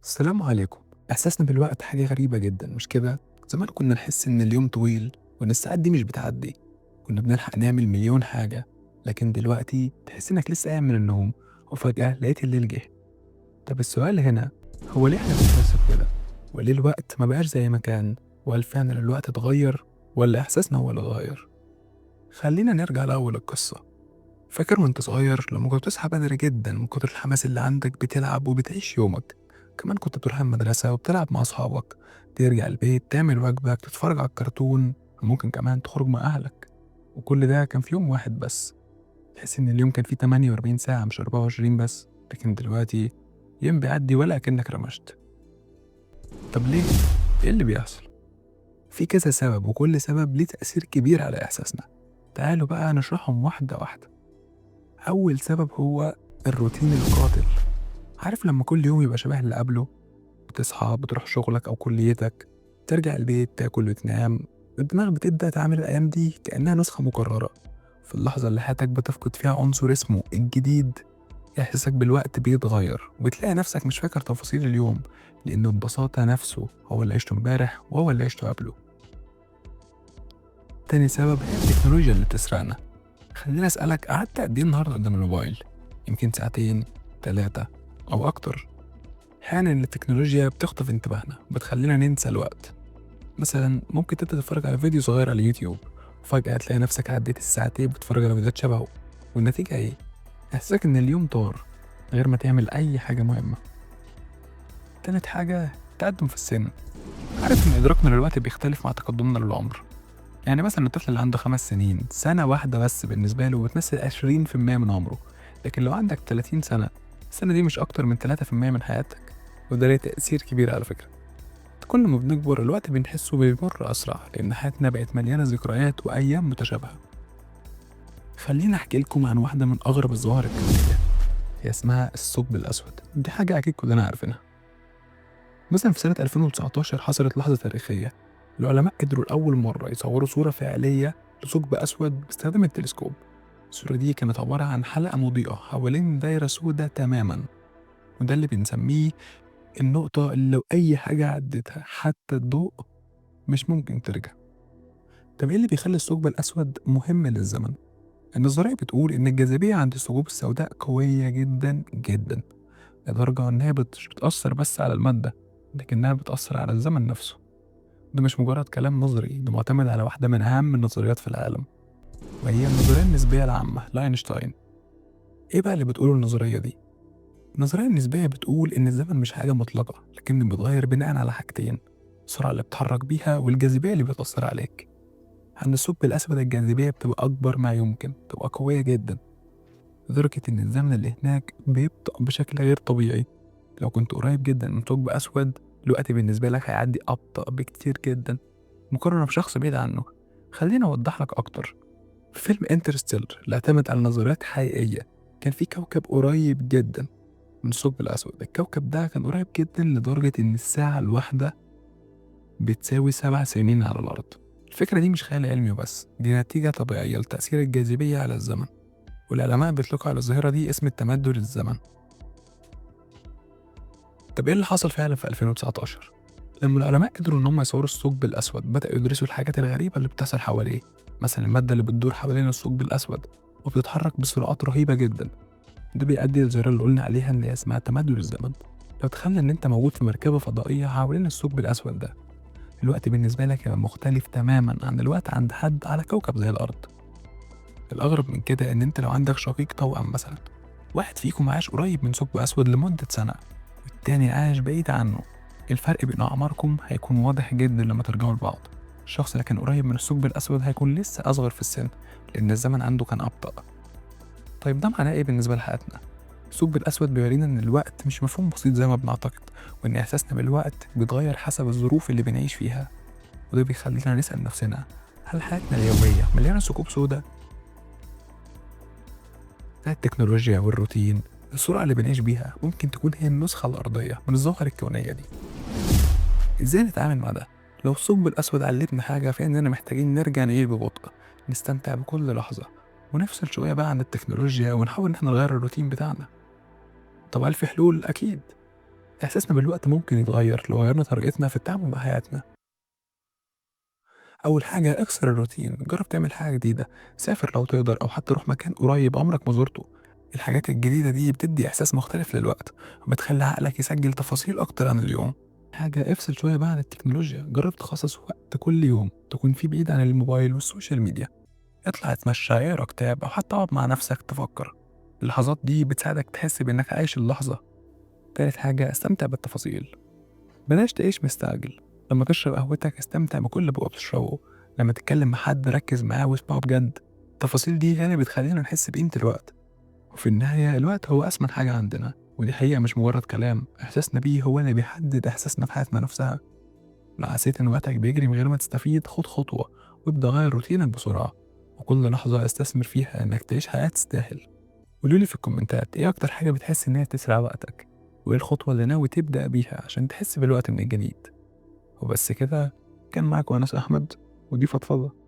السلام عليكم. إحساسنا بالوقت حاجة غريبة جدًا مش كده؟ زمان كنا نحس إن اليوم طويل وإن الساعات دي مش بتعدي، كنا بنلحق نعمل مليون حاجة، لكن دلوقتي تحس إنك لسه قايم من النوم وفجأة لقيت الليل جه. طب السؤال هنا هو ليه إحنا بنحس بكده؟ وليه الوقت ما بقاش زي ما كان؟ وهل فعلًا الوقت اتغير والّا إحساسنا هو اللي اتغير؟ خلينا نرجع لأول القصة. فاكر وأنت صغير لما كنت بتصحى بدري جدًا من كتر الحماس اللي عندك بتلعب وبتعيش يومك، كمان كنت بتروح المدرسة وبتلعب مع أصحابك، ترجع البيت تعمل واجبك تتفرج على الكرتون وممكن كمان تخرج مع أهلك، وكل ده كان في يوم واحد بس. تحس إن اليوم كان فيه 48 ساعة مش 24 بس، لكن دلوقتي يوم بيعدي ولا أكنك رمشت. طب ليه؟ إيه اللي بيحصل؟ في كذا سبب وكل سبب ليه تأثير كبير على إحساسنا. تعالوا بقى نشرحهم واحدة واحدة. أول سبب هو الروتين القاتل. عارف لما كل يوم يبقى شبه اللي قبله، بتصحى بتروح شغلك أو كليتك، ترجع البيت تاكل وتنام، الدماغ بتبدأ تعمل الأيام دي كأنها نسخة مكررة. في اللحظة اللي حياتك بتفقد فيها عنصر اسمه الجديد، إحساسك بالوقت بيتغير وبتلاقي نفسك مش فاكر تفاصيل اليوم، لأنه ببساطة نفسه هو اللي عشته امبارح وهو اللي عشته قبله. تاني سبب هي التكنولوجيا اللي بتسرقنا. خليني أسألك، قعدت قد إيه النهاردة قدام الموبايل؟ يمكن ساعتين، 3 أو أكتر. أحيانا التكنولوجيا بتخطف انتباهنا بتخلينا ننسى الوقت. مثلا ممكن تبدأ تتفرج على فيديو صغير على اليوتيوب وفجأة تلاقي نفسك عديت الساعتين بتتفرج على فيديوهات شبهه، والنتيجة إيه؟ إحساسك إن اليوم طار غير ما تعمل أي حاجة مهمة. تالت حاجة التقدم في السن. عارف إن إدراكنا للوقت بيختلف مع تقدمنا للعمر. يعني مثلا الطفل اللي عنده 5 سنين سنة واحدة بس بالنسبة له بتمثل 20% من عمره، لكن لو عندك 30 سنة السنة دي مش أكتر من 3% من حياتك، وده ليه تأثير كبير على فكرة. كل ما بنكبر الوقت بنحسه بيمر أسرع لأن حياتنا بقت مليانة ذكريات وأيام متشابهة. خليني أحكي لكم عن واحدة من أغرب الظواهر الكونية، هي اسمها الثقب الأسود. دي حاجة أكيد كلنا عارفينها. مثلا في سنة 2019 حصلت لحظة تاريخية. العلماء قدروا لأول مرة يصوروا صورة فعلية لثقب أسود باستخدام التلسكوب. الصورة دي كانت عبارة عن حلقة مضيئة حوالين دايرة سوداء تماما، وده اللي بنسميه النقطة اللي لو أي حاجة عدتها حتى الضوء مش ممكن ترجع. طب إيه اللي بيخلي الثقب الأسود مهم للزمن؟ النظرية بتقول إن الجاذبية عند الثقوب السوداء قوية جدا جدا، لدرجة إنها مش بتأثر بس على المادة، لكنها بتأثر على الزمن نفسه. ده مش مجرد كلام نظري، ده معتمد على واحدة من أهم النظريات في العالم، وهي النظرية النسبية العامة لاينشتاين. إيه بقى اللي بتقوله النظرية دي؟ النظرية النسبية بتقول إن الزمن مش حاجة مطلقة لكنه بيتغير بناء على حاجتين: السرعة اللي بتحرك بيها والجاذبية اللي بتأثر عليك. عند الثقب الأسود الجاذبية بتبقى أكبر ما يمكن، بتبقى قوية جدا لدرجة إن الزمن اللي هناك بيبطأ بشكل غير طبيعي. لو كنت قريب جدا من ثقب أسود الوقت بالنسبة لك هيعدي أبطأ بكتير جدا مقارنة بشخص بعيد عنه. خليني أوضح لك أكتر. في فيلم انترستيلر اللي اعتمد على نظريات حقيقية، كان في كوكب قريب جدا من الثقب الأسود. الكوكب ده كان قريب جدا لدرجة إن الساعة الواحدة بتساوي 7 سنين على الأرض. الفكرة دي مش خيال علمي بس، دي نتيجة طبيعية لتأثير الجاذبية على الزمن، والعلماء بيطلقوا على الظاهرة دي اسم التمدد الزمن. طب إيه اللي حصل فعلا في 2019؟ لما العلماء قدروا إن هم يصوروا الثقب الأسود بدأوا يدرسوا الحاجات الغريبة اللي بتحصل حواليه. مثلا المادة اللي بتدور حوالين الثقب الأسود وبتتحرك بسرعات رهيبة جدا، ده بيؤدي للظاهرة اللي قلنا عليها إن هي اسمها تمدد الزمن. لو تخيلنا إن أنت موجود في مركبة فضائية حوالين الثقب الأسود ده، الوقت بالنسبة لك هيبقى مختلف تماما عن الوقت عند حد على كوكب زي الأرض. الأغرب من كده إن أنت لو عندك شقيق توأم مثلا، واحد فيكم عاش قريب من ثقب أسود لمدة سنة والتاني عاش بعيد عنه، الفرق بين أعماركم هيكون واضح جدا لما ترجعوا لبعض. الشخص اللي كان قريب من الثقب الأسود هيكون لسه أصغر في السن لأن الزمن عنده كان أبطأ. طيب ده معناه إيه بالنسبة لحياتنا؟ الثقب الأسود بيورينا إن الوقت مش مفهوم بسيط زي ما بنعتقد، وإن إحساسنا بالوقت بيتغير حسب الظروف اللي بنعيش فيها. وده بيخلينا نسأل نفسنا، هل حياتنا اليومية مليانة ثقوب سوداء؟ زي التكنولوجيا والروتين، السرعة اللي بنعيش بيها ممكن تكون هي النسخة الأرضية من الظواهر الكونية دي. إزاي نتعامل مع ده؟ لو الثقب الأسود علمنا حاجة فإننا محتاجين نرجع نعيش ببطء، نستمتع بكل لحظة، ونفصل شوية بقى عن التكنولوجيا ونحاول إن احنا نغير الروتين بتاعنا. طب هل في حلول؟ أكيد. إحساسنا بالوقت ممكن يتغير لو غيرنا طريقتنا في التعامل مع حياتنا. أول حاجة اكسر الروتين، جرب تعمل حاجة جديدة، سافر لو تقدر أو حتى روح مكان قريب عمرك ما زرته. الحاجات الجديدة دي بتدي إحساس مختلف للوقت وبتخلي عقلك يسجل تفاصيل أكتر عن اليوم. حاجة افصل شوية بقى عن التكنولوجيا، جرب تخصص وقت كل يوم تكون فيه بعيد عن الموبايل والسوشيال ميديا. اطلع اتمشى، اقرا كتاب أو حتى اقعد مع نفسك تفكر. اللحظات دي بتساعدك تحس بإنك عايش اللحظة. تالت حاجة استمتع بالتفاصيل، بلاش تعيش مستعجل. لما تشرب قهوتك استمتع بكل بقى بتشربه. لما تتكلم مع حد ركز معاه واسمعه بجد. التفاصيل دي هي اللي بتخلينا نحس بقيمة الوقت. وفي النهاية الوقت هو أثمن حاجة عندنا، ودي حقيقة مش مجرد كلام. إحساسنا بيه هو اللي بيحدد إحساسنا في حياتنا نفسها. لو حسيت إن وقتك بيجري من غير ما تستفيد خد خطوة وابدأ غير روتينك بسرعة. وكل لحظة استثمر فيها إنك تعيش حياة تستاهل. قولولي في الكومنتات إيه أكتر حاجة بتحس إنها تسرق وقتك، وإيه الخطوة اللي ناوي تبدأ بيها عشان تحس بالوقت من الجديد. وبس كده، كان معاكم أنس أحمد، ودي فضفضة.